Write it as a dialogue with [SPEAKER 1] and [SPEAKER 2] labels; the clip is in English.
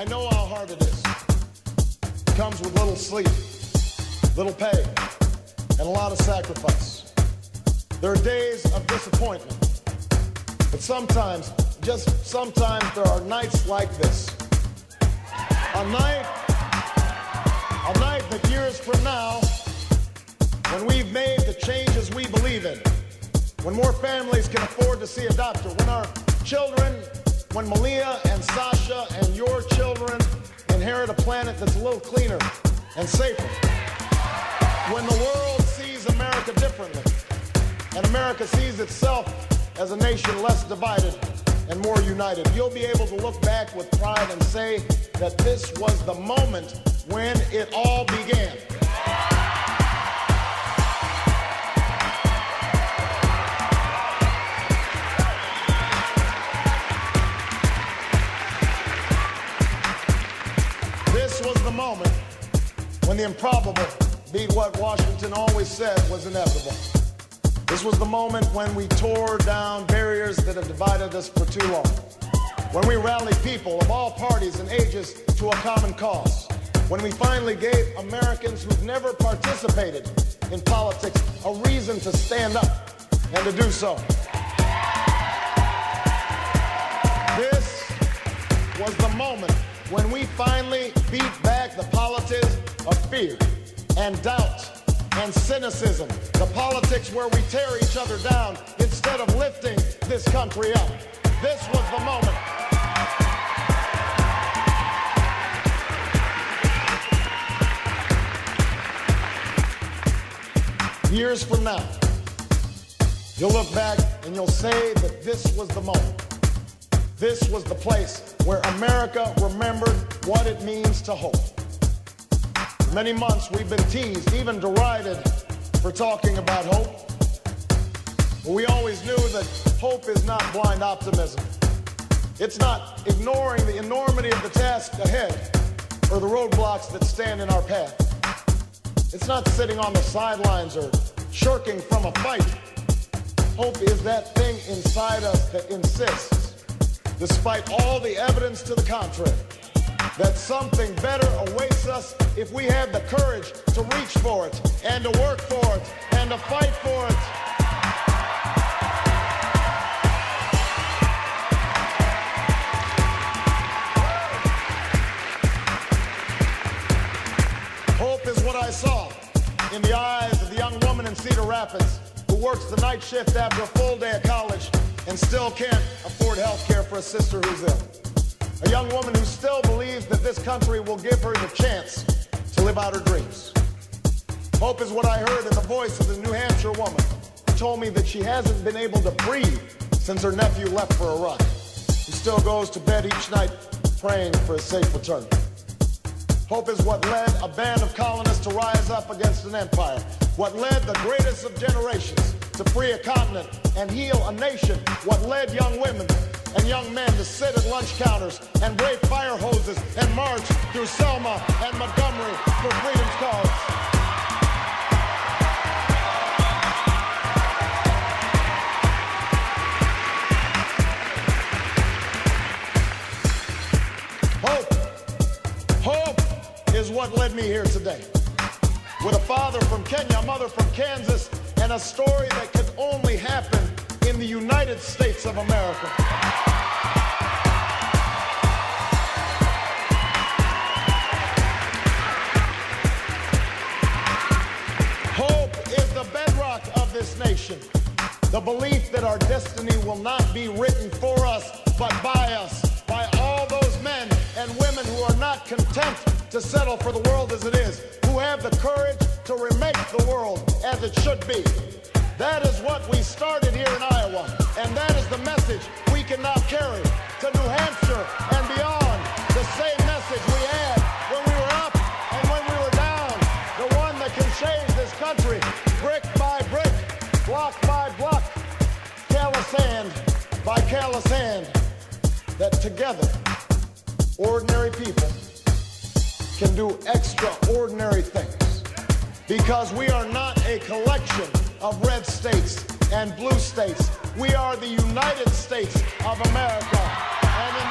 [SPEAKER 1] I know how hard it is. It comes with little sleep, little pay, and a lot of sacrifice. There are days of disappointment, but sometimes, just sometimes, there are nights like this. A night that years from now, when we've made the changes we believe in, when more families can afford to see a doctor, when our children, when Malia and Sasha and your children inherit a planet that's a little cleaner and safer, when the world sees America differently, and America sees itself as a nation less divided and more united, you'll be able to look back with pride and say that this was the moment when it all began. This was the moment when the improbable beat what Washington always said was inevitable. This was the moment when we tore down barriers that have divided us for too long. When we rallied people of all parties and ages to a common cause. When we finally gave Americans who've never participated in politics a reason to stand up and to do so. This was the moment when we finally beat back the politics of fear and doubt and cynicism, the politics where we tear each other down instead of lifting this country up. This was the moment. Years from now, you'll look back and you'll say that this was the moment. This was the place where America remembered what it means to hope. For many months we've been teased, even derided, for talking about hope. But we always knew that hope is not blind optimism. It's not ignoring the enormity of the task ahead or the roadblocks that stand in our path. It's not sitting on the sidelines or shirking from a fight. Hope is that thing inside us that insists, despite all the evidence to the contrary, that something better awaits us if we have the courage to reach for it and to work for it and to fight for it. Hope is what I saw in the eyes of the young woman in Cedar Rapids who works the night shift after a full day of college and still can't afford health care for a sister who's ill. A young woman who still believes that this country will give her the chance to live out her dreams. Hope is what I heard in the voice of the New Hampshire woman who told me that she hasn't been able to breathe since her nephew left for Iraq, who still goes to bed each night praying for a safe return. Hope is what led a band of colonists to rise up against an empire, what led the greatest of generations to free a continent and heal a nation, what led young women and young men to sit at lunch counters and brave fire hoses and march through Selma and Montgomery for freedom's cause. Hope is what led me here today. With a father from Kenya, a mother from Kansas, and a story that could only happen in the United States of America. Hope is the bedrock of this nation. The belief that our destiny will not be written for us, but by us, by all those men and women who are not content to settle for the world as it is, who have the courage to remake the world as it should be. That is what we started here in Iowa, and that is the message we can now carry to New Hampshire and beyond. The same message we had when we were up and when we were down, the one that can change this country brick by brick, block by block, callous hand by callous hand, that together, ordinary people can do extraordinary things. Because we are not a collection of red states and blue states. We are the United States of America. And in